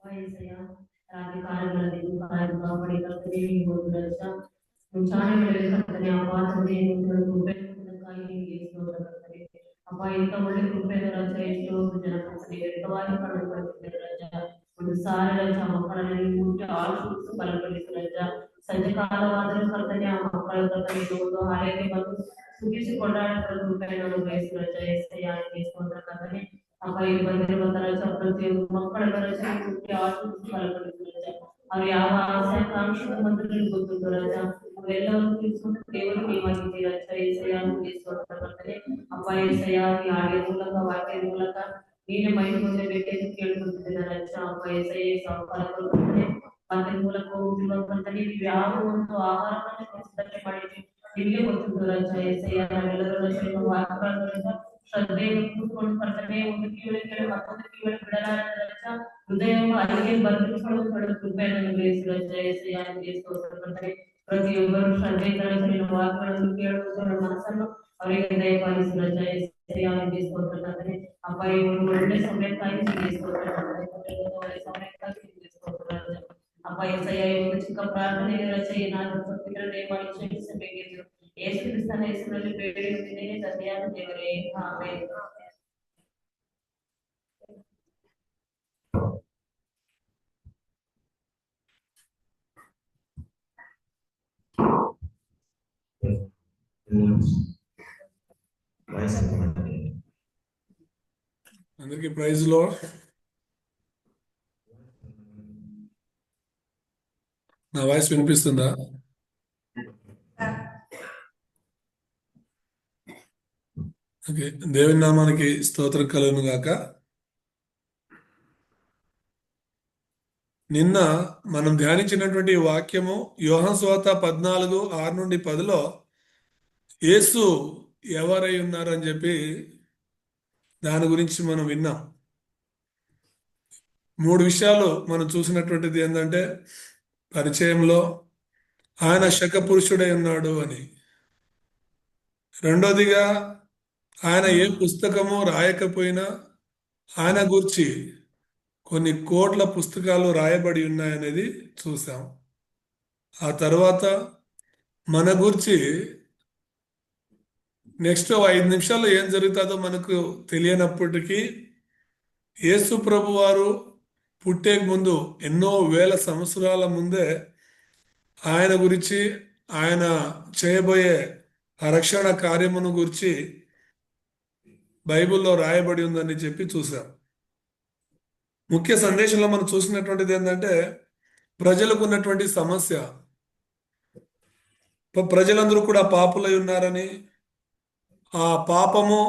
యేసయ్యా రాత్రి కాలంలో కాపాడి కರ್ತనే ಹೋಗುತ್ತಾ ಮುಂಚಾನೆಗಳಲ್ಲಿ ಕರ್ತನೆ ಅಪ್ಪ ತಂದೆ ಕೃಪೆ ಕಾಯಿ ಕರ್ತನೆ ಅಪ್ಪ ಇಂಥ ಒಳ್ಳೆ ಕೃಪೆ ರಾಜ ಎಷ್ಟೋ ಜನ ಕರ್ತನೆ ವ್ಯಕ್ತವಾಗಿ ಪಡೆದುಕೊಳ್ಳುತ್ತಿದ್ದಾರೆ ರಾಜ ಒಂದು ಸಾರಿ ರಾಜ ಮಕ್ಕಳಲ್ಲಿ ಮುಟ್ಟಿ ಆಶಿಸಿ ಬಲಪಡಿಸಿ ರಾಜ ಸಂಜೆ ಕಾಲವಾದರೂ ಕರ್ತನೆ ಆ ಮಕ್ಕಳ ಕರ್ತನೆ ಒಂದು ಆಲಯಕ್ಕೆ ಬಂದು ಸುಗಿಸಿ ಕೊಂಡಾಡುವ ಕೃಪೆಯನ್ನು ಬಯಸಿ ರಾಜ ಎಸ್ಐ ಕರ್ತನೆ ಅಪ್ಪ ಇಲ್ಲಿ ಬಂದಿರುವಂತ ರಾಜ ಪ್ರತಿಯೊಂದು ಮಕ್ಕಳ ರಾಜ ಮುಟ್ಟಿ ಆಶಿಸಿ ಬಲಪಡಿಸಿ ರಾಜ ಅವ್ರು ಯಾವ ಆಸೆ ಆಕಾಂಕ್ಷೆ ಬಂದು ಗೊತ್ತು ರಾಜ ಅವೆಲ್ಲವನ್ನು ತಿಳಿಸುವಂತ ದೇವರು ನೀವಾಗಿದ್ದೀರಾ ಬರ್ತದೆ ಅಪ್ಪ ಏಸಯ್ಯ ಈ ಆಡಿಯೋ ಮೂಲಕ ವಾಕ್ಯದ ಮೂಲಕ ನೀನೇ ಮೈಂಡ್ ಹೊಂದಬೇಕೆಂದು ಕೇಳ್ಕೊಳ್ತಿದ್ದೇನೆ ರಾಜ ಅಪ್ಪ ಏಸಯ್ಯ ಸಹಕಾರ ಕೊಡ್ತಾರೆ ವಾಕ್ಯದ ಮೂಲಕ ಹೋಗಿರುವಂತ ನೀವು ಯಾವ ಒಂದು ಆಹಾರವನ್ನು ಸಿದ್ಧತೆ ಮಾಡಿದ್ರಿ ನಿಮಗೆ ಗೊತ್ತಿದ್ದು ರಾಜ ಏಸಯ್ಯ ನಾವೆಲ್ಲರೂ ವಾಕ್ಯಗಳಿಂದ ಶ್ರದ್ಧೆಯನ್ನು ಕೂತ್ಕೊಂಡು ಕರ್ತನೆ ಒಂದು ಕಿವಿಗೆ ಮತ್ತೊಂದು ಕಿವಿಗೆ ಬಿಡಲಾರದ ರಾಜ ಹೃದಯವನ್ನು ಅಲ್ಲಿಗೆ ಬಂದಿರುವುದು ಕೃಪೆಯನ್ನು ಬೇಯಿಸಿ ರಾಜ ಏಸಯ್ಯ ಕರ್ತನೆ ಪ್ರತಿಯೊಬ್ಬರು ಶ್ರದ್ಧೆಯಿಂದ ವಾಕ್ಯಗಳನ್ನು ಕೇಳುವುದರ ಮನಸ್ಸನ್ನು ಅವರಿಗೆ ದಯಪಾಲಿಸಿ ರಜೆ ಅಪ್ಪ ಈ ಒಂದು ಒಳ್ಳೆ ಸಮಯಕ್ಕಾಗಿ ಒಳ್ಳೆ ಸಮಯಕ್ಕಾಗಿ ಅಪ್ಪ ಎಸಯ್ಯ ಈ ಒಂದು ಚಿಕ್ಕ ಪ್ರಾರ್ಥನೆ ರಚೆ ಏನಾದರೂ ತಪ್ಪಿದ್ರೆ ದಯಮಾಡಿ ಕ್ಷಮಿಸಬೇಕೆಂದು ಯೇಸು ಕ್ರಿಸ್ತನ ಹೆಸರಿನಲ್ಲಿ ಬೇಡಿರುತ್ತೇನೆ ತಂದೆಯಾದ ದೇವರೇ ಆಮೆನ್. అందరికి ప్రైజ్ లో నా వాయిస్ వినిపిస్తుందా? ఓకే, దేవుని నామానికి స్తోత్రం కలుగును గాక. నిన్న మనం ధ్యానించినటువంటి వాక్యము యోహాను సువార్త 14:6-10లో యేసు ఎవరై ఉన్నారని చెప్పి దాని గురించి మనం విన్నాం. 3 విషయాలు మనం చూసినటువంటిది ఏంటంటే, పరిచయంలో ఆయన శకపురుషుడై ఉన్నాడు అని, రెండోదిగా ఆయన ఏ పుస్తకము రాయకపోయినా ఆయన గురించి కొన్ని కోట్ల పుస్తకాలు రాయబడి ఉన్నాయనేది చూసాం. ఆ తర్వాత మన గురించి నెక్స్ట్ 5 నిమిషాల్లో ఏం జరుగుతుందో మనకు తెలియనప్పటికీ యేసు ప్రభు వారు పుట్టే ముందు ఎన్నో వేల సంవత్సరాల ముందే ఆయన గురించి, ఆయన చేయబోయే రక్షణ కార్యమును గురించి బైబిల్లో రాయబడి ఉందని చెప్పి చూసాం. ముఖ్య సందేశంలో మనం చూసినటువంటిది ఏంటంటే, ప్రజలకు ఉన్నటువంటి సమస్య, ప్రజలందరూ కూడా పాపులై ఉన్నారని, ఆ పాపము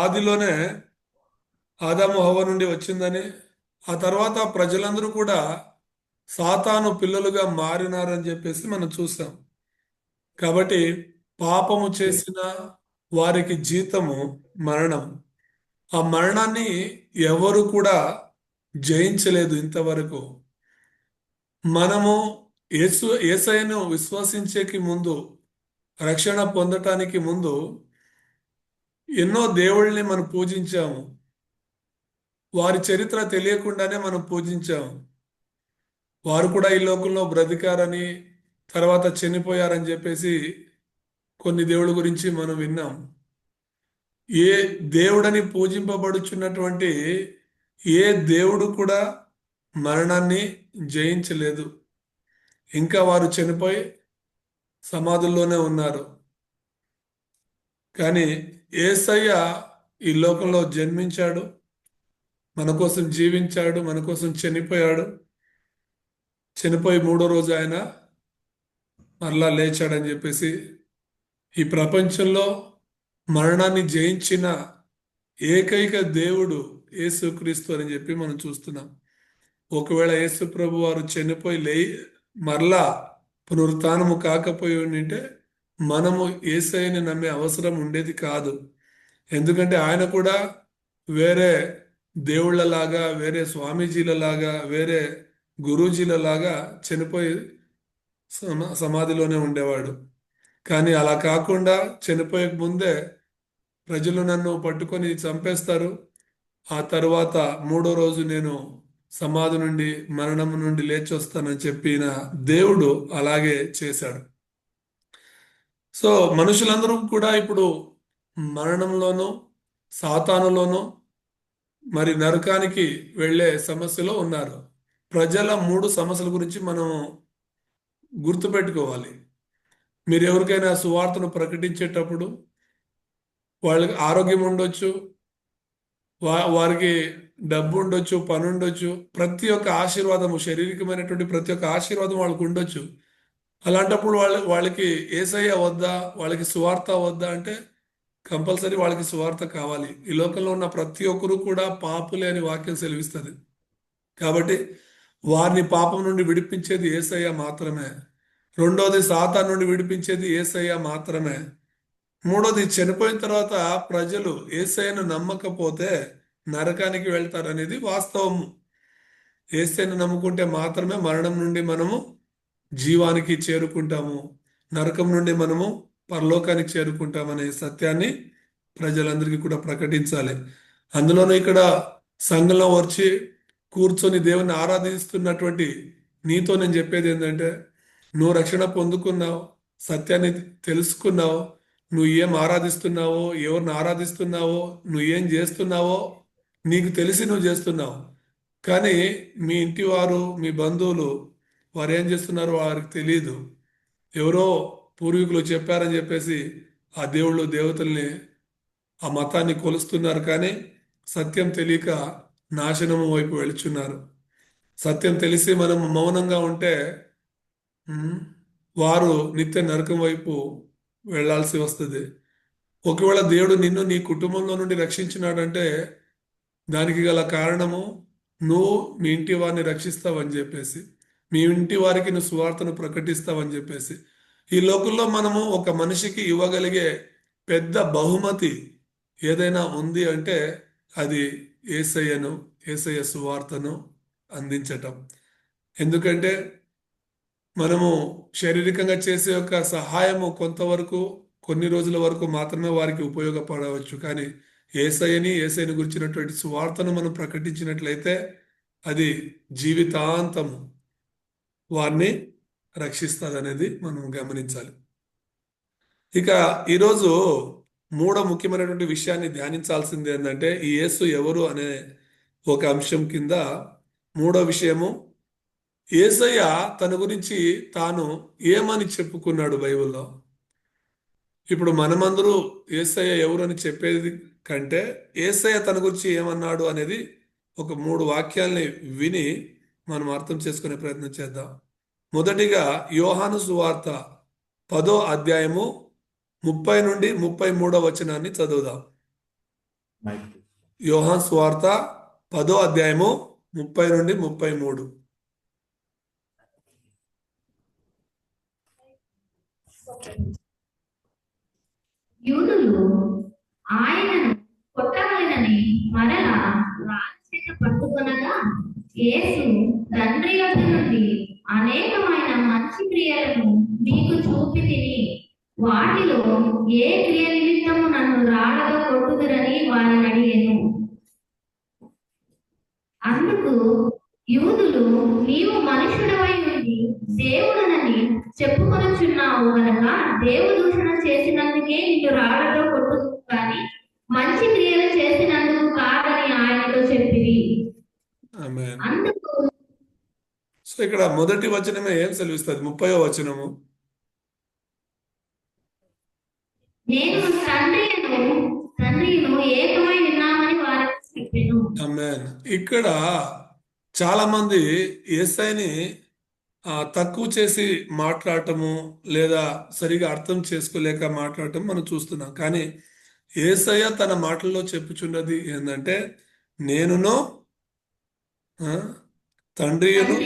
ఆదిలోనే ఆదాము హవ్వ నుండి వచ్చిందని, ఆ తర్వాత ప్రజలందరూ కూడా సాతాను పిల్లలుగా మారినారని చెప్పేసి మనం చూసాం. కాబట్టి పాపము చేసిన వారికి జీతము మరణం. ఆ మరణాన్ని ఎవరు కూడా జయించలేదు ఇంతవరకు. మనము యేసయ్యను విశ్వసించేకి ముందు, రక్షణ పొందటానికి ముందు ఎన్నో దేవుళ్ళని మనం పూజించాము. వారి చరిత్ర తెలియకుండానే మనం పూజించాము. వారు కూడా ఈ లోకంలో బ్రతికారని, తర్వాత చనిపోయారని చెప్పేసి కొన్ని దేవుళ్ళ గురించి మనం విన్నాం. ఏ దేవుడని పూజింపబడుచున్నటువంటి ఏ దేవుడు కూడా మరణాన్ని జయించలేదు. ఇంకా వారు చనిపోయి సమాధుల్లోనే ఉన్నారు. కానీ యేసయ్య ఈ లోకంలో జన్మించాడు, మన కోసం జీవించాడు, మన కోసం చనిపోయాడు. చనిపోయి 3వ రోజు ఆయన మరలా లేచాడని చెప్పేసి ఈ ప్రపంచంలో మరణాన్ని జయించిన ఏకైక దేవుడు యేసుక్రీస్తు అని చెప్పి మనం చూస్తున్నాం. ఒకవేళ యేసు ప్రభు వారు చనిపోయి మరలా పునరుత్థానము కాకపోయి ఉండింటే మనము యేసయ్యని నమ్మే అవసరం ఉండేది కాదు. ఎందుకంటే ఆయన కూడా వేరే దేవుళ్ళలాగా, వేరే స్వామీజీలలాగా, వేరే గురూజీలలాగా చనిపోయి సమాధిలోనే ఉండేవాడు. కానీ అలా కాకుండా చనిపోయే ముందే ప్రజలు నన్ను పట్టుకొని చంపేస్తారు, ఆ తరువాత మూడో రోజు నేను సమాధి నుండి మరణం నుండి లేచి వస్తానని చెప్పిన దేవుడు అలాగే చేశాడు. సో మనుషులందరూ కూడా ఇప్పుడు మరణంలోనూ సాతానులోనూ మరి నరకానికి వెళ్ళే సమస్యలో ఉన్నారు. ప్రజల మూడు సమస్యల గురించి మనం గుర్తుపెట్టుకోవాలి. మీరు ఎవరికైనా సువార్తను ప్రకటించేటప్పుడు వాళ్ళకి ఆరోగ్యం ఉండొచ్చు, వారికి డబ్బు ఉండొచ్చు, పని ఉండొచ్చు, ప్రతి ఒక్క ఆశీర్వాదము, శారీరకమైనటువంటి ప్రతి ఒక్క ఆశీర్వాదం వాళ్ళకు ఉండొచ్చు. అలాంటప్పుడు వాళ్ళకి ఏసయ్య వద్దా, వాళ్ళకి సువార్త వద్దా అంటే కంపల్సరీ వాళ్ళకి సువార్త కావాలి. ఈ లోకంలో ఉన్న ప్రతి ఒక్కరూ కూడా పాపులే అని వాక్యం సెలవిస్తుంది. కాబట్టి వారిని పాపం నుండి విడిపించేది యేసయ్య మాత్రమే. రెండోది సాతాను నుండి విడిపించేది యేసయ్య మాత్రమే. మూడోది చనిపోయిన తర్వాత ప్రజలు యేసయ్యను నమ్మకపోతే నరకానికి వెళ్తారనేది వాస్తవము. యేసయ్యను నమ్ముకుంటే మాత్రమే మరణం నుండి మనము జీవానికి చేరుకుంటాము, నరకం నుండి మనము పరలోకానికి చేరుకుంటామనే సత్యాన్ని ప్రజలందరికీ కూడా ప్రకటించాలి. అందులోనూ ఇక్కడ సంఘంలో వచ్చి కూర్చొని దేవుని ఆరాధిస్తున్నటువంటి నీతో నేను చెప్పేది ఏంటంటే, నువ్వు రక్షణ పొందుకున్నావు, సత్యాన్ని తెలుసుకున్నావు, నువ్వు ఏం ఆరాధిస్తున్నావో, ఎవరిని ఆరాధిస్తున్నావో, నువ్వు ఏం చేస్తున్నావో నీకు తెలిసి నువ్వు చేస్తున్నావు. కానీ మీ ఇంటి వారు, మీ బంధువులు వారు ఏం చేస్తున్నారో వారికి తెలియదు. ఎవరో పూర్వీకులు చెప్పారని చెప్పేసి ఆ దేవుళ్ళు దేవతల్ని, ఆ మతాన్ని కొలుస్తున్నారు. కానీ సత్యం తెలియక నాశనము వైపు వెళుచున్నారు. సత్యం తెలిసి మనం మౌనంగా ఉంటే ఉమ్, వారు నిత్య నరకం వైపు వెళ్ళాల్సి వస్తుంది. ఒకవేళ దేవుడు నిన్ను నీ కుటుంబంలో నుండి రక్షించినాడంటే దానికి గల కారణము నువ్వు మీ ఇంటి వారిని రక్షిస్తావని చెప్పేసి, మీ ఇంటి వారికి నువ్వు సువార్తను ప్రకటిస్తావని చెప్పేసి. ఈ లోకంలో మనము ఒక మనిషికి ఇవ్వగలిగే పెద్ద బహుమతి ఏదైనా ఉంది అంటే అది యేసయ్యను, యేసయ్య సువార్తను అందించటం. ఎందుకంటే మనము శారీరకంగా చేసే యొక్క సహాయము కొంతవరకు, కొన్ని రోజుల వరకు మాత్రమే వారికి ఉపయోగపడవచ్చు. కానీ యేసయ్యని గురించినటువంటి సువార్తను మనం ప్రకటించినట్లయితే అది జీవితాంతము వారిని రక్షిస్తుంది అనేది మనం గమనించాలి. ఇక ఈరోజు మూడో ముఖ్యమైనటువంటి విషయాన్ని ధ్యానించాల్సింది ఏంటంటే, ఈ యేసు ఎవరు అనే ఒక అంశం కింద మూడో విషయము, యేసయ్య తన గురించి తాను ఏమని చెప్పుకున్నాడు బైబిల్లో. ఇప్పుడు మనమందరూ యేసయ్య ఎవరు అని చెప్పేది కంటే యేసయ్య తన గురించి ఏమన్నాడు అనేది ఒక మూడు వాక్యాల్ని విని మనం అర్థం చేసుకునే ప్రయత్నం చేద్దాం. మొదటిగా యోహాను సువార్త 10వ అధ్యాయము 30 నుండి 33 వచనాన్ని చదువుదాం. యోహాను సువార్త 10వ అధ్యాయము 30 నుండి 33. యూదులు ఆయనను కొట్టవలెనని మరలా రాజచేత పట్టుకొనగా, యేసు తండ్రి యొద్ద నుండి అనేకమైన మంచి క్రియలను మీకు చూపి తిని, వాటిలో ఏ క్రియ నిమిత్తము నన్ను రాళ్లతో కొట్టుదురని వారిని అడిగెను. అందుకు యూదులు, నీవు మనుషుడవై ఉండి దేవుడనని చెప్పుకొనుచున్నావు గనక దేవదూషణ చేసినందుకే నిన్ను రాళ్లతో కొట్టుదు, కానీ మంచి క్రియలు చేసినందుకు కాదని ఆయనతో చెప్పిరి. అందుకు సో ఇక్కడ మొదటి వచనమే ఏం సెలవిస్తుంది? 30వ వచనము, నేను తండ్రిను ఏకమై విన్నామని వారికి చెప్పెను. ఆమేన్. ఇక్కడ చాలా మంది యేసయ్యని తక్కువ చేసి మాట్లాడటము లేదా సరిగా అర్థం చేసుకోలేక మాట్లాడటం మనం చూస్తున్నాం. కానీ యేసయ్య తన మాటల్లో చెప్పుచున్నది ఏంటంటే, నేనును తండ్రియును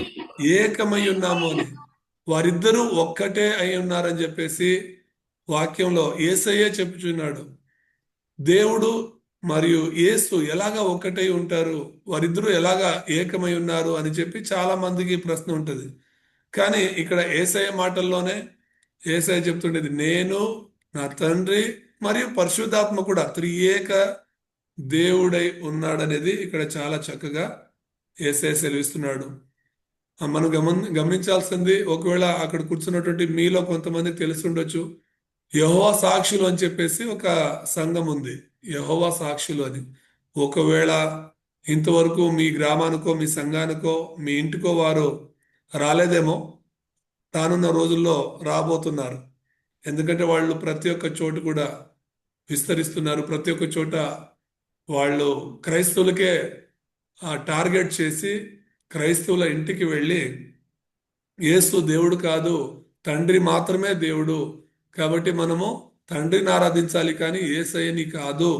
ఏకమై ఉన్నాము అని, వారిద్దరూ ఒక్కటే అయి ఉన్నారని చెప్పేసి వాక్యంలో యేసయ్యే చెప్పుచున్నాడు. దేవుడు మరియు యేసు ఎలాగా ఒక్కటై ఉంటారు, వారిద్దరూ ఎలాగా ఏకమై ఉన్నారు అని చెప్పి చాలా మందికి ప్రశ్న ఉంటుంది. కానీ ఇక్కడ యేసయ్య మాటల్లోనే యేసయ్య చెప్తుండేది, నేను, నా తండ్రి మరియు పరిశుద్ధాత్మ కూడా త్రియేక దేవుడై ఉన్నాడనేది ఇక్కడ చాలా చక్కగా యేసయ్య సెలవిస్తున్నాడు. మనం గమనించాల్సింది, ఒకవేళ అక్కడ కూర్చున్నటువంటి మీలో కొంతమందికి తెలిసి ఉండొచ్చు, యెహోవా సాక్షులు అని చెప్పేసి ఒక సంఘం ఉంది. యెహోవా సాక్షులు అని. ఒకవేళ ఇంతవరకు మీ గ్రామానికో మీ సంఘానికో మీ ఇంటికో వారు రాలేదేమో, రానున్న రోజుల్లో రాబోతున్నారు. ఎందుకంటే వాళ్ళు ప్రతి ఒక్క చోటు కూడా విస్తరిస్తున్నారు. ప్రతి ఒక్క చోట వాళ్ళు క్రైస్తవులకే టార్గెట్ చేసి క్రైస్తవుల ఇంటికి వెళ్ళి యేసు దేవుడు కాదు, తండ్రి మాత్రమే దేవుడు, కాబట్టి మనము తండ్రిని ఆరాధించాలి కానీ యేసయ్యని కాదు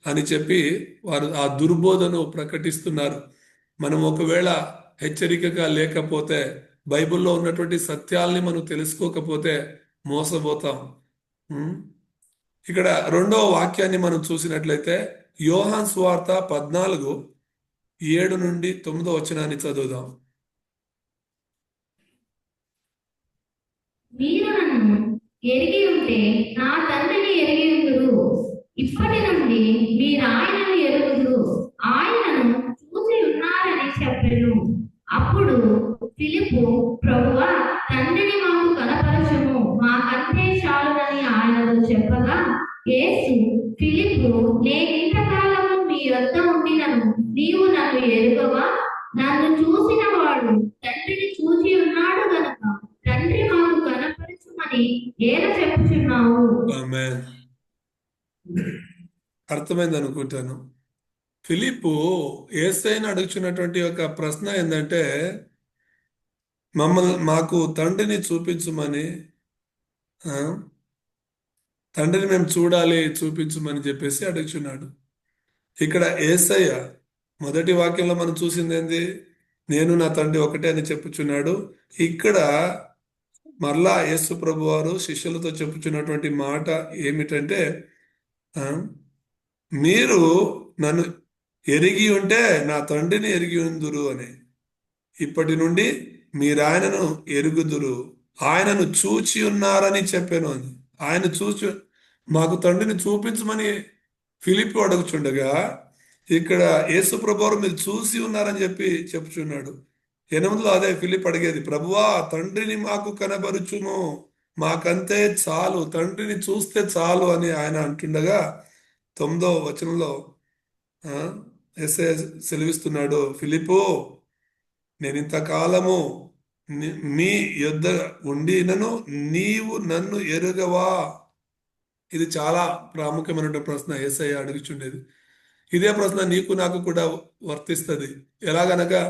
అని చెప్పి వారు ఆ దుర్బోధను ప్రకటిస్తున్నారు. మనం ఒకవేళ హెచ్చరికగా లేకపోతే, బైబిల్లో ఉన్నటువంటి సత్యాల్ని మనం తెలుసుకోకపోతే మోసపోతాం. ఇక్కడ రెండవ వాక్యాన్ని మనం చూసినట్లయితే యోహాను సువార్త 14:7-9 చదువుదాం. మీరు నన్ను ఎరిగి ఉంటే నా తండ్రిని ఎరిగి ఉందురు. ఇప్పటి నుండి మీరు ఆయనను ఎరుగుదురు, ఆయనను చూసి ఉన్నారని చెప్పెను. అప్పుడు ఫిలిప్పు, ప్రభువా, తండ్రిని మాకు కనపరచుము, మాకంతే చాలునని ఆయనతో చెప్పగా, యేసు, ఫిలిప్పు, నేనింతకాలము మీ యొద్ద ఉండినను నీవు నన్ను ఎరుగవా? నన్ను చూసిన వాడు తండ్రిని చూసి ఉన్నాడు గనుక తండ్రి మాకు కనపరచుమని ఏల చెప్పుచున్నావు. ఆమేన్. అర్థమైంది అనుకుంటాను. ఫిలిప్పు యేసయ్యను అడుగుచున్నటువంటి ఒక ప్రశ్న ఏంటంటే, మాకు తండ్రిని చూపించుమని, తండ్రిని మేము చూడాలి, చూపించుమని చెప్పేసి అడుగుచున్నాడు. ఇక్కడ యేసయ్య మొదటి వాక్యంలో మనం చూసింది ఏంది? నేను నా తండ్రి ఒకటే అని చెప్పుచున్నాడు. ఇక్కడ మరలా యేసు ప్రభు వారు శిష్యులతో చెప్పుచున్నటువంటి మాట ఏమిటంటే, మీరు నన్ను ఎరిగి ఉంటే నా తండ్రిని ఎరిగి ఉందురు అని. ఇప్పటి నుండి మీరు ఆయనను ఎరుగుదురు, ఆయనను చూచి ఉన్నారని చెప్పాను అని. ఆయన చూచి మాకు తండ్రిని చూపించమని ఫిలిప్పు అడుగుచుండగా, ఇక్కడ యేసు ప్రభు వారు మీరు చూసి ఉన్నారని చెప్పి చెప్పుచున్నాడు. 8లో అదే ఫిలిప్ అడిగేది, ప్రభువా, తండ్రిని మాకు కనబరుచుము, మాకంతే చాలు, తండ్రిని చూస్తే చాలు అని ఆయన అంటుండగా 9వ వచనంలో యేసయ్య సెలవిస్తున్నాడు, ఫిలిప్పు, నేను ఇంతకాలము మీ యొద్ద ఉండినను నీవు నన్ను ఎరుగవా? ఇది చాలా ప్రాముఖ్యమైన ప్రశ్న యేసయ్య అడుగుచుండేది. ఇదే ప్రశ్న నీకు నాకు కూడా వర్తిస్తుంది. ఎలాగనగా,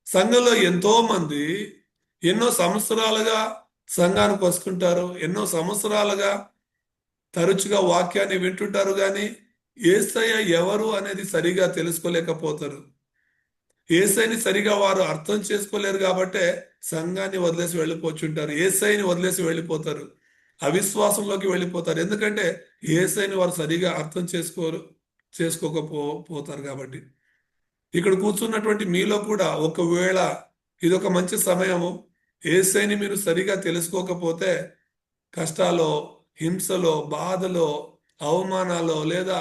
సంఘంలో ఎంతో మంది ఎన్నో సంవత్సరాలుగా సంఘానికి వస్తుంటారు, ఎన్నో సంవత్సరాలుగా తరచుగా వాక్యాన్ని వింటుంటారు, కానీ యేసయ్య ఎవరు అనేది సరిగా తెలుసుకోలేకపోతారు. యేసయ్యని సరిగా వారు అర్థం చేసుకోలేరు కాబట్టే సంఘాన్ని వదిలేసి వెళ్ళిపోతుంటారు, యేసయ్యని వదిలేసి వెళ్ళిపోతారు, అవిశ్వాసంలోకి వెళ్ళిపోతారు. ఎందుకంటే యేసయ్యని వారు సరిగా అర్థం చేసుకోకపోతారు కాబట్టి. ఇక్కడ కూర్చున్నటువంటి మీలో కూడా ఒకవేళ ఇదొక మంచి సమయము, యేసయ్యని మీరు సరిగా తెలుసుకోకపోతే కష్టాలో, హింసలో, బాధలో, అవమానాల్లో, లేదా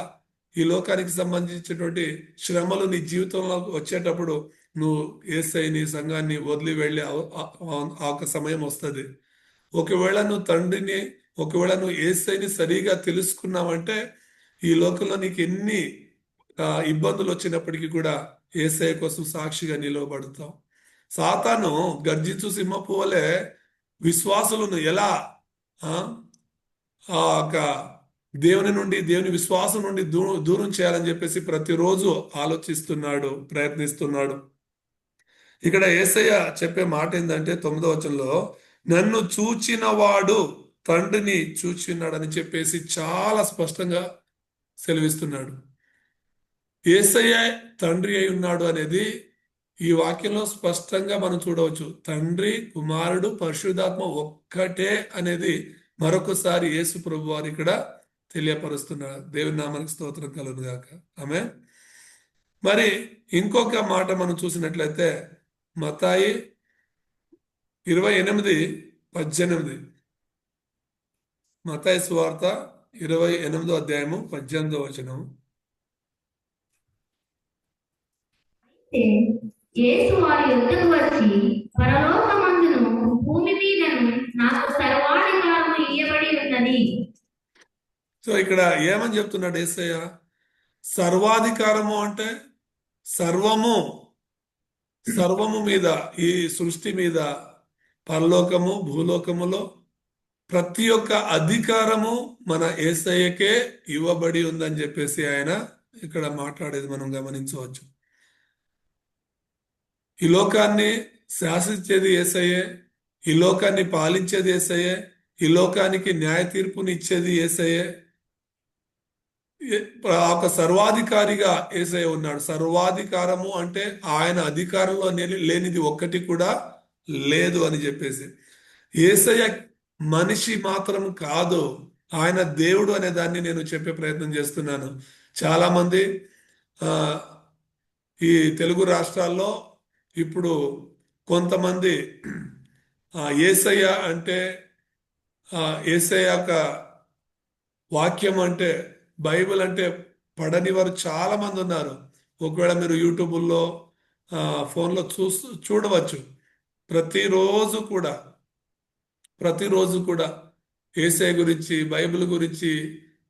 ఈ లోకానికి సంబంధించినటువంటి శ్రమలు నీ జీవితంలో వచ్చేటప్పుడు నువ్వు యేసయ్యని, సంఘాన్ని వదిలి వెళ్ళే ఆ ఒక సమయం వస్తుంది. ఒకవేళ నువ్వు యేసయ్యని సరిగా తెలుసుకున్నావంటే ఈ లోకంలో నీకు ఎన్ని ఇబ్బందులు వచ్చినప్పటికీ కూడా యేసయ్య కోసం సాక్షిగా నిలవబడతావు. సాతాను గర్జించు సింహపు వలె విశ్వాసులను ఎలా దేవుని విశ్వాసం నుండి దూరం చేయాలని చెప్పేసి ప్రతిరోజు ఆలోచిస్తున్నాడు, ప్రయత్నిస్తున్నాడు. ఇక్కడ యేసయ్య చెప్పే మాట ఏంటంటే 9వ వచనంలో, నన్ను చూచిన వాడు తండ్రిని చూచిన్నాడని చెప్పేసి చాలా స్పష్టంగా సెలవిస్తున్నాడు. యేసయ్య తండ్రి అయి ఉన్నాడు అనేది ఈ వాక్యంలో స్పష్టంగా మనం చూడవచ్చు. తండ్రి, కుమారుడు, పరిశుద్ధాత్మ ఒక్కటే అనేది మరొకసారి యేసు ప్రభు వారు ఇక్కడ తెలియపరుస్తున్నారు. దేవుని నామానికి స్తోత్రం కలుగును గాక. ఆమేన్. మరి ఇంకొక మాట మనం చూసినట్లయితే మత్తాయి 28:18, మత్తాయి సువార్త 28వ అధ్యాయము 18వ వచనం. యేసు వారి యొద్దకు వచ్చి, పరలోకమందును భూమి మీదను నాకు సర్వాధికారము ఇయ్యబడి ఉన్నది. సో ఇక్కడ ఏమని చెప్తున్నాడు యేసయ్య? సర్వాధికారము అంటే సర్వము, సర్వము మీద, ఈ సృష్టి మీద, పరలోకము భూలోకములో ప్రతి ఒక్క అధికారము మన యేసయ్యకే ఇవ్వబడి ఉందని చెప్పేసి ఆయన ఇక్కడ మాట్లాడేది మనం గమనించవచ్చు. ఈ లోకాన్ని శాసించేది యేసయ్యే, ఈ లోకాన్ని పాలించేది యేసయ్యే, ఈ లోకానికి న్యాయ తీర్పుని ఇచ్చేది యేసయ్యే. ఒక సర్వాధికారిగా యేసయ్య ఉన్నాడు. సర్వాధికారము అంటే ఆయన అధికారంలో లేనిది ఒక్కటి కూడా లేదు అని చెప్పేసి. యేసయ్య మనిషి మాత్రం కాదు, ఆయన దేవుడు అనే దాన్ని నేను చెప్పే ప్రయత్నం చేస్తున్నాను. చాలా మంది ఈ తెలుగు రాష్ట్రాల్లో ఇప్పుడు కొంతమంది యేసయ్య అంటే, యేసయ్య యొక్క వాక్యం అంటే, బైబిల్ అంటే పడని వారు చాలా మంది ఉన్నారు. ఒకవేళ మీరు యూట్యూబ్లో ఫోన్లో చూడవచ్చు. ప్రతిరోజు కూడా యేసయ్య గురించి, బైబిల్ గురించి,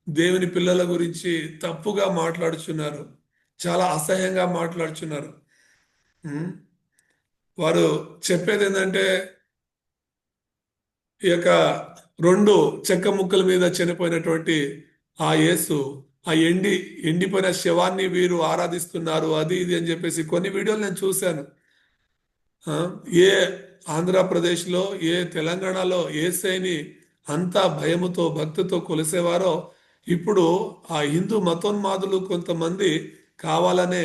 దేవుని పిల్లల గురించి తప్పుగా మాట్లాడుచున్నారు, చాలా అసహ్యంగా మాట్లాడుచున్నారు. వారు చెప్పేది ఏంటంటే, ఈ యొక్క 2 చెక్క ముక్కల మీద చనిపోయినటువంటి ఆ యేసు, ఆ ఎండిపోయిన శవాన్ని వీరు ఆరాధిస్తున్నారు, అది ఇది అని చెప్పేసి కొన్ని వీడియోలు నేను చూశాను. ఏ ఆంధ్రప్రదేశ్లో, ఏ తెలంగాణలో యేసయ్యని అంత భయముతో భక్తితో కొలిసేవారో, ఇప్పుడు ఆ హిందూ మతోన్మాదులు కొంతమంది కావాలనే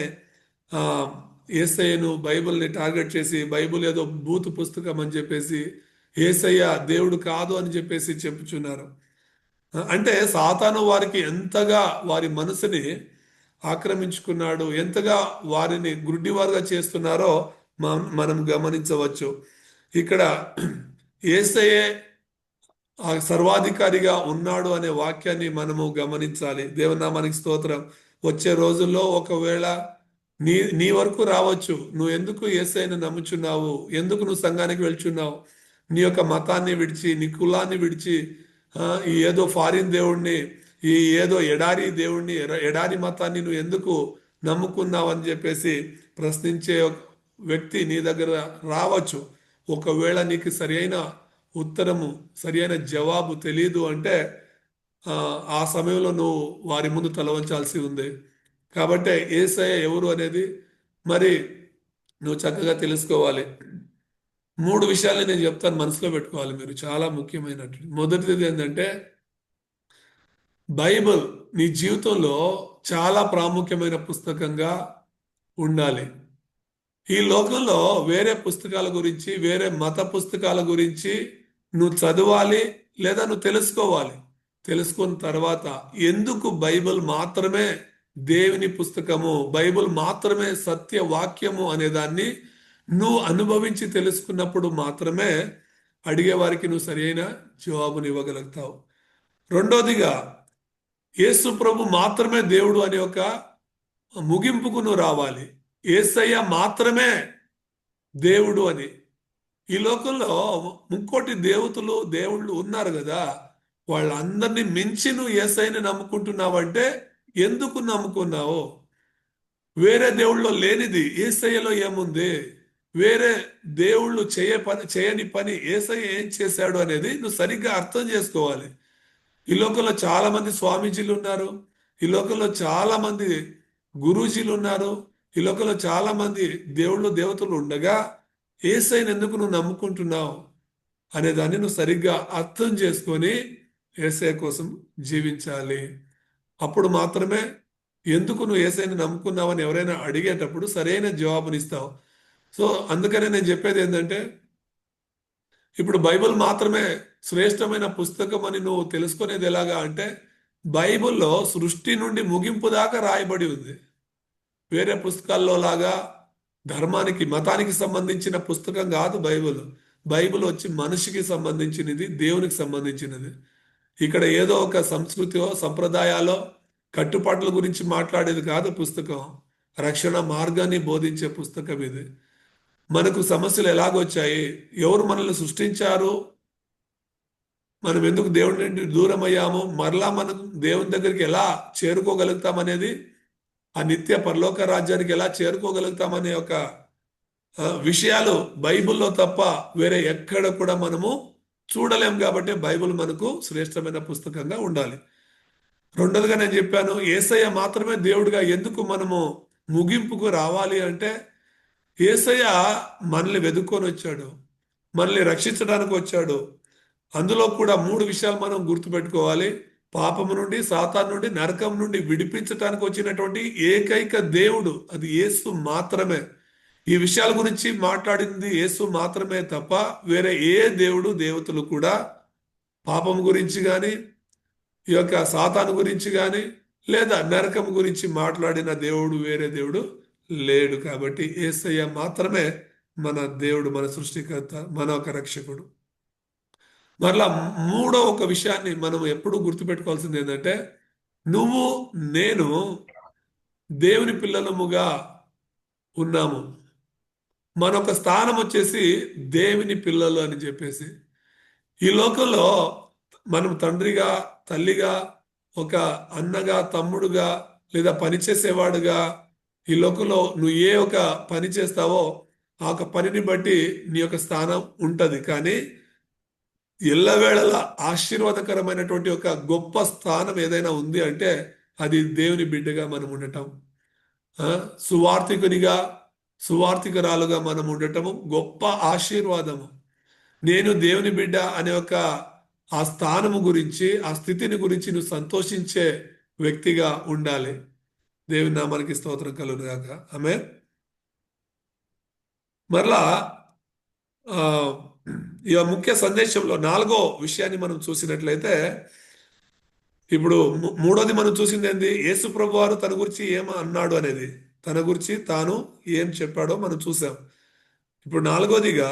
యేసయ్యను, బైబిల్ని టార్గెట్ చేసి, బైబిల్ ఏదో బూతు పుస్తకం అని చెప్పేసి, యేసయ్య దేవుడు కాదు అని చెప్పేసి చెప్పుచున్నారు. అంటే సాతాను వారికి ఎంతగా వారి మనసుని ఆక్రమించుకున్నాడు, ఎంతగా వారిని గుడ్డివారుగా చేస్తున్నారో మనం గమనించవచ్చు. ఇక్కడ యేసయ్యే సర్వాధికారిగా ఉన్నాడు అనే వాక్యాన్ని మనము గమనించాలి. దేవుని నామానికి స్తోత్రం. వచ్చే రోజుల్లో ఒకవేళ నీ వరకు రావచ్చు, నువ్వు ఎందుకు యేసయ్యను నమ్ముచున్నావు, ఎందుకు నువ్వు సంఘానికి వెళ్చున్నావు, నీ యొక్క మతాన్ని విడిచి, నీ కులాన్ని విడిచి, ఈ ఏదో ఫారిన్ దేవుణ్ణి, ఈ ఏదో ఎడారి దేవుణ్ణి, ఎడారి మతాన్ని నువ్వు ఎందుకు నమ్ముకున్నావు అని చెప్పేసి ప్రశ్నించే వ్యక్తి నీ దగ్గర రావచ్చు. ఒకవేళ నీకు సరియైన ఉత్తరము, సరియైన జవాబు తెలియదు అంటే ఆ సమయంలో నువ్వు వారి ముందు తలవంచాల్సి ఉంది. కాబట్టి యేసయ్య ఎవరు అనేది మరి నువ్వు చక్కగా తెలుసుకోవాలి. 3 విషయాలు నేను చెప్తాను, మనసులో పెట్టుకోవాలి మీరు, చాలా ముఖ్యమైనట్టు. మొదటిది ఏంటంటే, బైబిల్ నీ జీవితంలో చాలా ప్రాముఖ్యమైన పుస్తకంగా ఉండాలి. ఈ లోకంలో వేరే పుస్తకాల గురించి, వేరే మత పుస్తకాల గురించి నువ్వు చదవాలి, లేదా నువ్వు తెలుసుకోవాలి. తెలుసుకున్న తర్వాత ఎందుకు బైబిల్ మాత్రమే దేవుని పుస్తకము, బైబిల్ మాత్రమే సత్య వాక్యము అనేదాన్ని నువ్వు అనుభవించి తెలుసుకున్నప్పుడు మాత్రమే అడిగేవారికి నువ్వు సరైన జవాబుని ఇవ్వగలుగుతావు. రెండోదిగా, యేసు ప్రభు మాత్రమే దేవుడు అనే ఒక ముగింపుకు నువ్వు రావాలి. యేసయ్య మాత్రమే దేవుడు అని. ఈ లోకంలో ముక్కోటి దేవుళ్ళు ఉన్నారు కదా, వాళ్ళందరినీ మించి నువ్వు యేసయ్యని నమ్ముకుంటున్నావంటే ఎందుకు నమ్ముకున్నావు? వేరే దేవుళ్ళలో లేనిది యేసయ్యలో ఏముంది? వేరే దేవుళ్ళు చేయని పని యేసయ్య ఏం చేశాడు అనేది నువ్వు సరిగ్గా అర్థం చేసుకోవాలి. ఈ లోకంలో చాలా మంది స్వామీజీలు ఉన్నారు, ఈ లోకంలో చాలా మంది గురూజీలు ఉన్నారు, ఈ లోకంలో చాలా మంది దేవతలు ఉండగా యేసయ్యని ఎందుకు నువ్వు నమ్ముకుంటున్నావు అనేదాన్ని నువ్వు సరిగ్గా అర్థం చేసుకొని యేసయ్య కోసం జీవించాలి. అప్పుడు మాత్రమే ఎందుకు నువ్వు యేసయ్యని నమ్ముకున్నావని ఎవరైనా అడిగేటప్పుడు సరైన జవాబునిస్తావు. సో అందుకనే నేను చెప్పేది ఏంటంటే, ఇప్పుడు బైబిల్ మాత్రమే శ్రేష్టమైన పుస్తకం అని నువ్వు తెలుసుకునేది ఎలాగా అంటే, బైబిల్లో సృష్టి నుండి ముగింపు దాకా రాయబడి ఉంది. వేరే పుస్తకాల్లో లాగా ధర్మానికి, మతానికి సంబంధించిన పుస్తకం కాదు బైబిల్. బైబిల్ వచ్చి మనిషికి సంబంధించినది, దేవునికి సంబంధించినది. ఇక్కడ ఏదో ఒక సంస్కృతిలో, సంప్రదాయాలో, కట్టుబాట్ల గురించి మాట్లాడేది కాదు పుస్తకం. రక్షణ మార్గాన్ని బోధించే పుస్తకం ఇది. మనకు సమస్యలు ఎలాగొచ్చాయి, ఎవరు మనల్ని సృష్టించారు, మనం ఎందుకు దేవుడి నుండి దూరం అయ్యాము, మరలా మనం దేవుని దగ్గరికి ఎలా చేరుకోగలుగుతాం అనేది, ఆ నిత్య పరలోక రాజ్యానికి ఎలా చేరుకోగలుగుతామనే ఒక విషయాలు బైబిల్లో తప్ప వేరే ఎక్కడ కూడా మనము చూడలేం. కాబట్టి బైబిల్ మనకు శ్రేష్టమైన పుస్తకంగా ఉండాలి. రెండోదిగా నేను చెప్పాను, యేసయ్య మాత్రమే దేవుడిగా ఎందుకు మనము ముగింపుకు రావాలి అంటే, యేసయ్య మనల్ని వెతుక్కొని వచ్చాడు, మనల్ని రక్షించడానికి వచ్చాడు. అందులో కూడా 3 విషయాలు మనం గుర్తుపెట్టుకోవాలి. పాపము నుండి, సాతాను నుండి, నరకం నుండి విడిపించడానికి వచ్చినటువంటి ఏకైక దేవుడు అది యేసు మాత్రమే. ఈ విషయాల గురించి మాట్లాడింది యేసు మాత్రమే తప్ప వేరే ఏ దేవుడు దేవతలు కూడా పాపం గురించి కానీ, ఈ యొక్క సాతాను గురించి కానీ, లేదా నరకం గురించి మాట్లాడిన దేవుడు వేరే దేవుడు లేడు. కాబట్టి యేసయ్య మాత్రమే మన దేవుడు, మన సృష్టికర్త, మన ఒక రక్షకుడు. మరలా మూడో ఒక విషయాన్ని మనం ఎప్పుడూ గుర్తుపెట్టుకోవాల్సింది ఏంటంటే, నువ్వు నేను దేవుని పిల్లలముగా ఉన్నాము. మనొక స్థానం వచ్చేసి దేవుని పిల్లలు అని చెప్పేసి. ఈ లోకంలో మనం తండ్రిగా, తల్లిగా, ఒక అన్నగా, తమ్ముడుగా, లేదా పనిచేసేవాడుగా, ఈ లోకంలో నువ్వు ఏ ఒక పని చేస్తావో ఆ ఒక పనిని బట్టి నీ యొక్క స్థానం ఉంటది. కానీ ఎల్లవేళలా ఆశీర్వాదకరమైనటువంటి ఒక గొప్ప స్థానం ఏదైనా ఉంది అంటే అది దేవుని బిడ్డగా మనం ఉండటం, సువార్థికునిగా, సువార్థికురాలుగా మనం ఉండటము గొప్ప ఆశీర్వాదము. నేను దేవుని బిడ్డ అనే ఒక ఆ స్థానము గురించి, ఆ స్థితిని గురించి నువ్వు సంతోషించే వ్యక్తిగా ఉండాలి. దేవుని నామానికి స్తోత్రం కలుగును గాక. ఆమేన్. మరలా ఈ ముఖ్య సందేశంలో 4వ విషయాన్ని మనం చూసినట్లయితే, ఇప్పుడు మూడోది మనం చూసింది ఏంది, యేసు ప్రభు వారు తన గురించి ఏం అన్నాడు అనేది, తన గురించి తాను ఏం చెప్పాడో మనం చూసాం. ఇప్పుడు 4వదిగా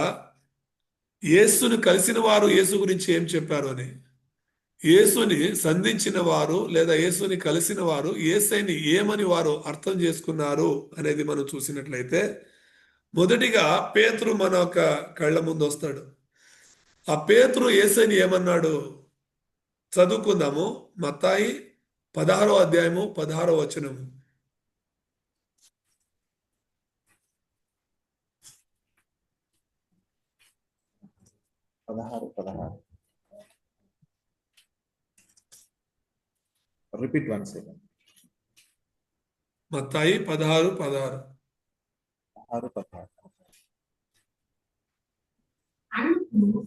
యేసుని కలిసిన వారు యేసు గురించి ఏం చెప్పారు అని, యేసుని సంధించిన వారు లేదా యేసుని కలిసిన వారు యేసయ్యని ఏమని వారు అర్థం చేసుకున్నారు అనేది మనం చూసినట్లయితే, మొదటిగా పేతురు మన ఒక కళ్ళ ముందు వస్తాడు. ఆ పేతురు యేసయ్యని ఏమన్నాడు చదువుకుందాము. మత్తాయి 16వ అధ్యాయము 16వ వచనము. Repeat one second. మత్తాయి 16:16. అందుకు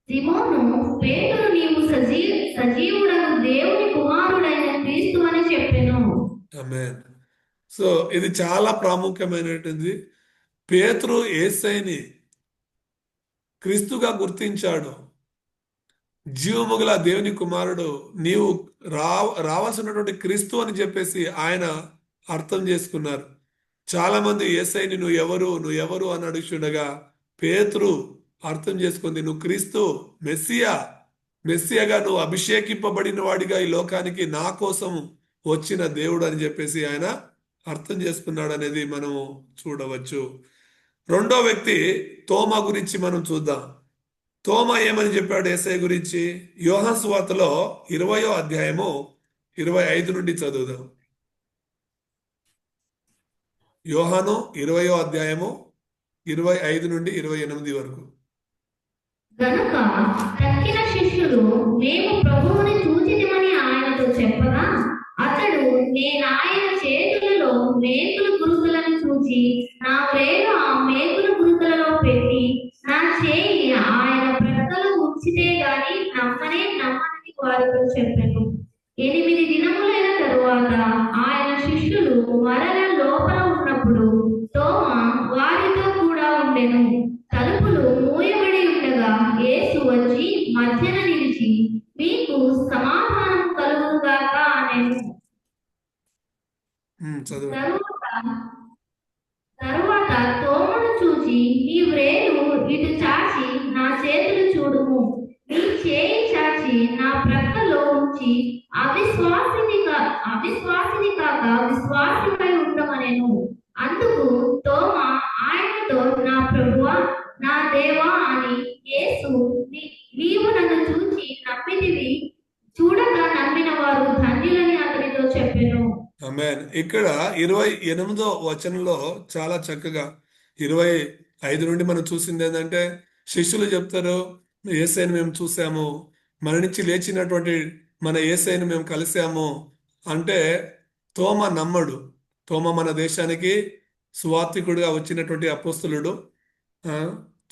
సిమోను పేతురు, నీవు సజీవుడగు దేవుని కుమారుడైన క్రీస్తు అని చెప్పెను. ఆమేన్. సో ఇది చాలా ప్రాముఖ్యమైనటువంటి. పేతురు యేసయ్యని క్రీస్తుగా గుర్తించాడు. జీవముగల దేవుని కుమారుడు, నీవు రావాల్సినటువంటి క్రీస్తు అని చెప్పేసి ఆయన అర్థం చేసుకున్నారు. చాలా మంది యేసయ్యని నువ్వు ఎవరు అని అడుగుతుండగా పేతురు అర్థం చేసుకుంది, నువ్వు క్రీస్తు, మెస్సియాగా నువ్వు అభిషేకింపబడిన వాడిగా ఈ లోకానికి నా కోసం వచ్చిన దేవుడు అని చెప్పేసి ఆయన అర్థం చేసుకున్నాడు అనేది మనము చూడవచ్చు. రెండో వ్యక్తి తోమా గురించి మనం చూద్దాం. తోమా ఏమని చెప్పాడు యేసయ్య గురించి? యోహాను సువార్తలో 20వ అధ్యాయము 25 నుండి చదువుదాం. యోహాను 20వ అధ్యాయము 25 నుండి 28 వరకు. గనుక తక్కిన శిష్యులు మేము ప్రభువుని చూచితిమని ఆయనతో చెప్పగా, అతడు నేనాయన చేతులలో మేకుల గురుతులను చూచి నా వేలు ఆ మేకుల గురుతులలో పెట్టి నా చేయి ఆయన ప్రక్కలో ఉంచితే గాని నమ్మనని వారితో చెప్పాను. 8 దినములైన తరువాత ఆయన శిష్యులు మరల లోపల ఉన్నప్పుడు తోమా వారితో కూడా ఉండెను. తలుపులు మూయబడి ఉండగా యేసు వచ్చి మధ్యన నిలిచి, మీకు సమాధానం కలుగుగాక అనెను. తరువాత తోమను చూచి, నీ వ్రేలు ఇటు చాచి నా చేతులు చూడుము, నీ చేయి చాచి నా ప్రక్కలో ఉంచి అవిశ్వాసిని కాక విశ్వాసిపై ఉండమని అనెను. అందుకు తోమా ఆయనతో, నా ప్రభువా, నా దేవా అని. యేసు, నీవు నన్ను చూచి నమ్మితివి, చూడక నమ్మిన వారు ధన్యులని అతనితో చెప్పెను. ఆమేన్. ఇక్కడ 28వ వచనంలో చాలా చక్కగా 25 నుండి మనం చూసింది ఏంటంటే, శిష్యులు చెప్తారు, యేసయ్యను మేము చూసాము, మరణించి లేచినటువంటి మన యేసయ్యను మేము కలిసాము అంటే తోమా నమ్మడు. తోమా మన దేశానికి సువార్తికుడిగా వచ్చినటువంటి అపోస్తలుడు.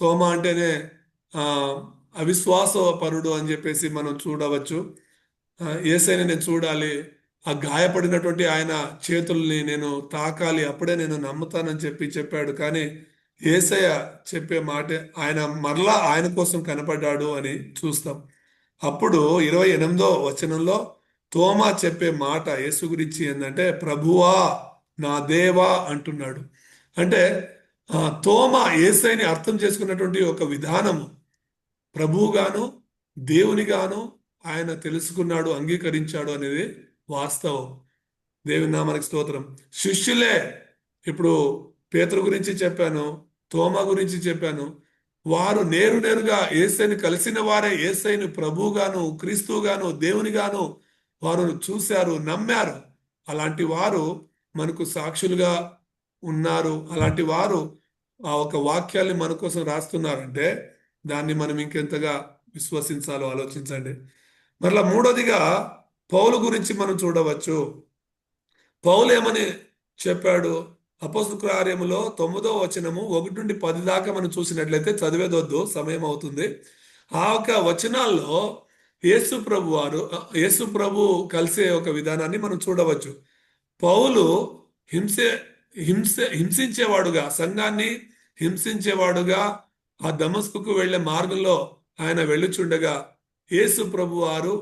తోమా అంటేనే అవిశ్వాస పరుడు అని చెప్పేసి మనం చూడవచ్చు. యేసయ్యని నేను చూడాలి, ఆ గాయపడినటువంటి ఆయన చేతుల్ని నేను తాకాలి, అప్పుడే నేను నమ్ముతానని చెప్పాడు. కానీ యేసయ్య చెప్పే మాట, ఆయన మరలా ఆయన కోసం కనపడ్డాడు అని చూస్తాం. అప్పుడు 28వ వచనంలో తోమా చెప్పే మాట యేసు గురించి ఏంటంటే, ప్రభువా, నా దేవా అంటున్నాడు. అంటే తోమా యేసయ్యని అర్థం చేసుకున్నటువంటి ఒక విధానము, ప్రభువుగాను దేవునిగాను ఆయన తెలుసుకున్నాడు, అంగీకరించాడు అనేది వాస్తవం. దేవుని నామానికి స్తోత్రం. శిష్యులే, ఇప్పుడు పేతురు గురించి చెప్పాను, తోమా గురించి చెప్పాను, వారు నేరుగా యేసయ్యని కలిసిన వారే యేసయ్యను ప్రభువుగాను క్రీస్తుగాను దేవునిగాను వారు చూశారు, నమ్మారు. అలాంటి వారు మనకు సాక్షులుగా ఉన్నారు. అలాంటి వారు ఆ ఒక వాక్యాన్ని మన కోసం రాస్తున్నారంటే దాన్ని మనం ఇంకెంతగా విశ్వసించాలో ఆలోచించండి. మరలా మూడోదిగా పౌలు గురించి మనం చూడవచ్చు. పౌలు ఏమని చెప్పాడు? అపోస్తల కార్యములో 9వ వచనము 1 నుండి 10 దాకా మనం చూసినట్లయితే, చదివేదొద్దు, సమయం అవుతుంది. ఆ ఒక వచనాల్లో యేసు ప్రభు కలిసే ఒక విధానాన్ని మనం చూడవచ్చు. పౌలు హింసించేవాడుగా, సంఘాన్ని హింసించేవాడుగా ఆ దమస్కుకు వెళ్లే మార్గంలో ఆయన వెళ్ళుచుండగా యేసు ప్రభు వారు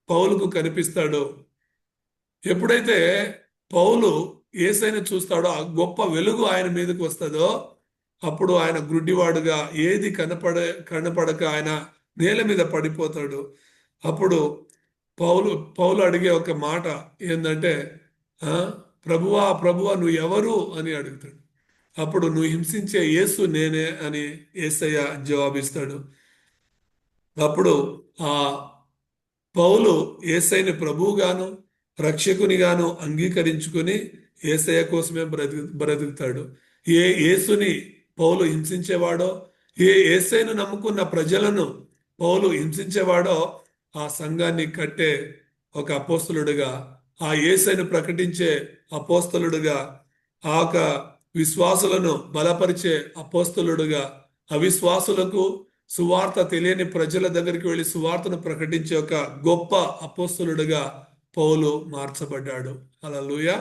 పౌలుకు కనిపిస్తాడు. ఎప్పుడైతే పౌలు యేసయ్యను చూస్తాడో, ఆ గొప్ప వెలుగు ఆయన మీదకి వస్తుందో, అప్పుడు ఆయన గ్రుడ్డివాడుగా ఏది కనపడక ఆయన నేల మీద పడిపోతాడు. అప్పుడు పౌలు అడిగే ఒక మాట ఏంటంటే, ప్రభువా నువ్వు ఎవరు అని అడుగుతాడు. అప్పుడు, నువ్వు హింసించే యేసు నేనే అని యేసయ్య జవాబిస్తాడు. అప్పుడు ఆ పౌలు యేసయ్యని ప్రభువుగాను రక్షకునిగాను అంగీకరించుకుని యేసయ్య కోసమే బ్రతుకుతాడు. ఏ యేసుని పౌలు హింసించేవాడో, ఏ యేసయ్యను నమ్ముకున్న ప్రజలను పౌలు హింసించేవాడో, ఆ సంఘాన్ని కట్టే ఒక అపోస్తలుడుగా, ఆ యేసయ్యను ప్రకటించే అపోస్తలుడుగా, ఆ ఒక విశ్వాసులను బలపరిచే అపోస్తలుడుగా, అవిశ్వాసులకు సువార్త తెలియని ప్రజల దగ్గరికి వెళ్ళి సువార్తను ప్రకటించే ఒక గొప్ప అపోస్తలుడుగా పౌలు మార్చబడ్డాడు. హల్లెలూయా.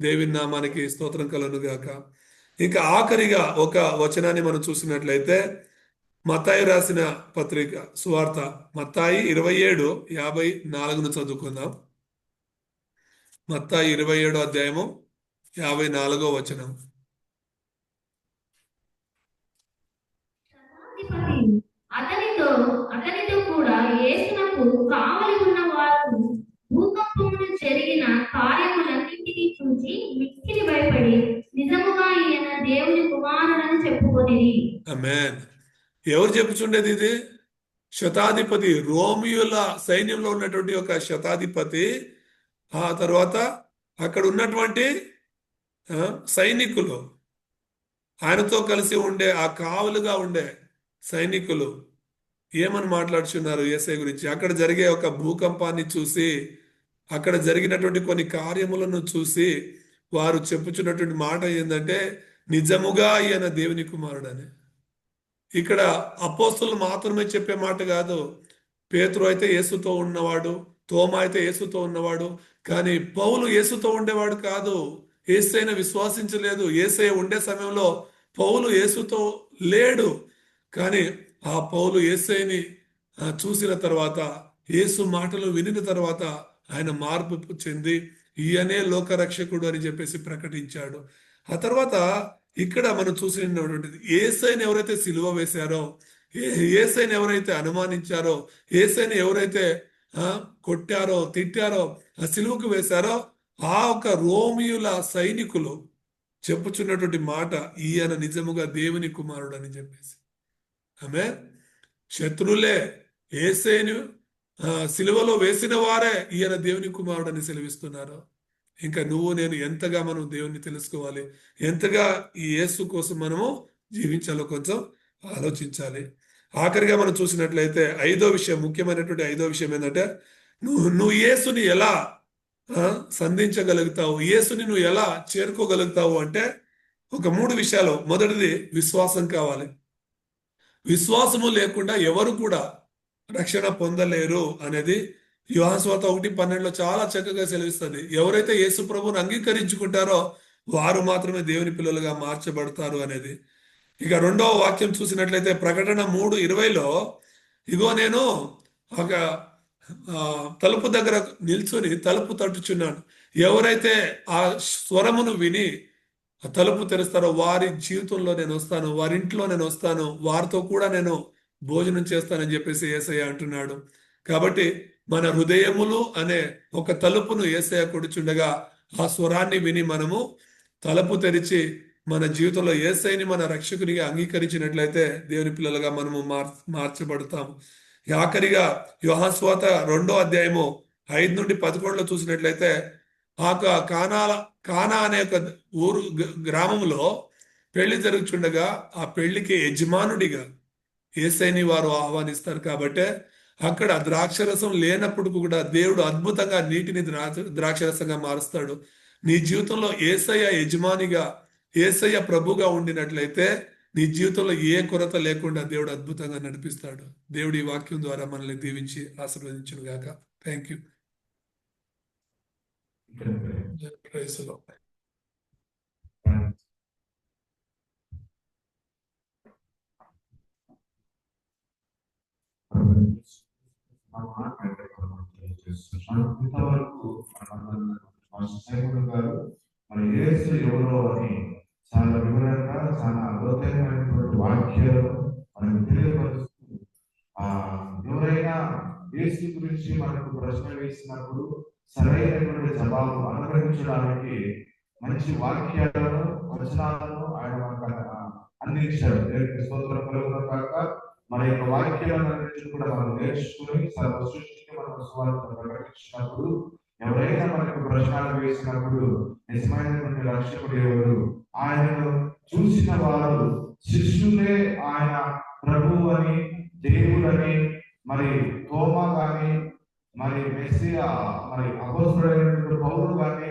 దేవుని నామానికి స్తోత్రం కలుగును గాక. ఇంకా ఆఖరిగా ఒక వచనాన్ని మనం చూసినట్లయితే, మత్తాయి రాసిన పత్రిక సువార్త మత్తాయి 27:54 చదువుకుందాం. మత్తాయి 27వ అధ్యాయము 54వ వచనం. అతనితో కూడా యేసునకు కావలి ఉన్న వారు భూకంపమును జరిగిన కార్యములన్నింటినీ చూచి మిక్కిలి భయపడి, నిజముగా ఈయన దేవుని కుమారుడని చెప్పుకొనిరి. ఆమేన్. ఎవరు చెప్పుచుండేది ఇది? శతాధిపతి, రోమియోల సైన్యంలో ఉన్నటువంటి ఒక శతాధిపతి, ఆ తర్వాత అక్కడ ఉన్నటువంటి సైనికులు, ఆయనతో కలిసి ఉండే ఆ కావలుగా ఉండే సైనికులు ఏమని మాట్లాడుచున్నారు యేసయ్య గురించి? అక్కడ జరిగే ఒక భూకంపాన్ని చూసి, అక్కడ జరిగినటువంటి కొన్ని కార్యములను చూసి వారు చెప్పుచున్నటువంటి మాట ఏంటంటే, నిజముగా ఈయన దేవుని కుమారుడని. ఇక్కడ అపోస్తలులు మాత్రమే చెప్పే మాట కాదు. పేతురు అయితే యేసుతో ఉన్నవాడు, తోమా అయితే యేసుతో ఉన్నవాడు, కానీ పౌలు యేసుతో ఉండేవాడు కాదు. యేసయ్యను విశ్వాసించలేదు. యేసయ్య ఉండే సమయంలో పౌలు యేసుతో లేడు. కానీ ఆ పౌలు యేసయ్యని చూసిన తర్వాత, యేసు మాటలు వినిన తర్వాత ఆయన మార్పు చెంది ఈయనే లోకరక్షకుడు అని చెప్పేసి ప్రకటించాడు. ఆ తర్వాత ఇక్కడ మనం చూసినటువంటిది, యేసయ్యని ఎవరైతే సిలువ వేశారో, యేసయ్యని ఎవరైతే అనుమానించారో, యేసయ్యని ఎవరైతే కొట్టారో, తిట్టారో, ఆ సిలువకు వేశారో, ఆ ఒక రోమియుల సైనికులు, చెప్పుచున్నటువంటి మాట, ఈయన నిజముగా దేవుని కుమారుడు అని చెప్పేసి. ఆమె శత్రులే యేసేను సిలువలో వేసిన వారే ఈయన దేవుని కుమారుడు అని సెలవిస్తున్నారు. ఇంకా నువ్వు నేను ఎంతగా మనం దేవుణ్ణి తెలుసుకోవాలి, ఎంతగా ఈ యేసు కోసం మనము జీవించాలో కొంచెం ఆలోచించాలి. ఆఖరిగా మనం చూసినట్లయితే ముఖ్యమైనటువంటి 5వ విషయం ఏంటంటే, నువ్వు యేసుని ఎలా సంధించగలుగుతావు, యేసుని నువ్వు ఎలా చేరుకోగలుగుతావు అంటే ఒక 3 విషయాలు. మొదటిది విశ్వాసం కావాలి. విశ్వాసము లేకుండా ఎవరు కూడా రక్షణ పొందలేరు అనేది యోహాను సువార్త 1:12 చాలా చక్కగా సెలవిస్తుంది. ఎవరైతే యేసు ప్రభువుని అంగీకరించుకుంటారో వారు మాత్రమే దేవుని పిల్లలుగా మార్చబడతారు అనేది. ఇక 2వ వాక్యం చూసినట్లయితే ప్రకటన 3:20లో, ఇగో నేను ఒక తలుపు దగ్గర నిల్చొని తలుపు తట్టుచున్నాను, ఎవరైతే ఆ స్వరమును విని తలుపు తెరుస్తారో వారి జీవితంలో నేను వస్తాను, వారి ఇంట్లో నేను వస్తాను, వారితో కూడా నేను భోజనం చేస్తానని చెప్పేసి యేసయ్య అంటున్నాడు. కాబట్టి మన హృదయములు అనే ఒక తలుపును యేసయ్య కొడుచుండగా ఆ స్వరాన్ని విని మనము తలుపు తెరిచి మన జీవితంలో యేసయ్యని మన రక్షకునిగా అంగీకరించినట్లయితే దేవుని పిల్లలుగా మనము మార్చబడతాము. ఆఖరిగా యోహాను సువార్త 2వ అధ్యాయము 5-11 చూసినట్లయితే, ఆ కానా అనే ఒక ఊరు గ్రామంలో పెళ్లి జరుగుచుండగా ఆ పెళ్లికి యజమానుడిగా యేసయ్యని వారు ఆహ్వానిస్తారు. కాబట్టి అక్కడ ద్రాక్షరసం లేనప్పుడు కూడా దేవుడు అద్భుతంగా నీటిని ద్రాక్షరసంగా మారుస్తాడు. నీ జీవితంలో యేసయ్య యజమానిగా, యేసయ్య ప్రభుగా ఉండినట్లయితే నీ జీవితంలో ఏ కొరత లేకుండా దేవుడు అద్భుతంగా నడిపిస్తాడు. దేవుడి ఈ వాక్యం ద్వారా మనల్ని దీవించి ఆశీర్వదించును గాక. Thank you. Praise the lord. ఇంతవరకు మరి యేసు ఎవరో అని చాలా వివరంగా, చాలా లోతైనటువంటి వాక్యాలు మనకు తెలియపరుస్తూ, ఎవరైనా యేసు గురించి మనకు ప్రశ్న వేసినప్పుడు సరైనటువంటి జవాబు అనుగ్రహించడానికి మంచి వాక్యాలను, వచనాలను ఆయన మనకు అందించాడు. దేవునికి స్తోత్రం కలుగును గాక. మన యొక్క వాక్యాలను కూడా మనం నేర్చుకుని సర్వ సృష్టికి మనం సువార్తను ప్రకటించినప్పుడు, ఎవరైనా మనకు ప్రశ్నలు వేసినప్పుడు నిజమైనటువంటి రక్షకుడు ఎవరు, ఆయనను చూసిన వారు శిష్యులే ఆయన ప్రభువు అని, దేవుడని, మరి తోమా గాని, మరి మెస్సియా, మరి అపోస్తలుడైనటువంటి పౌలు గాని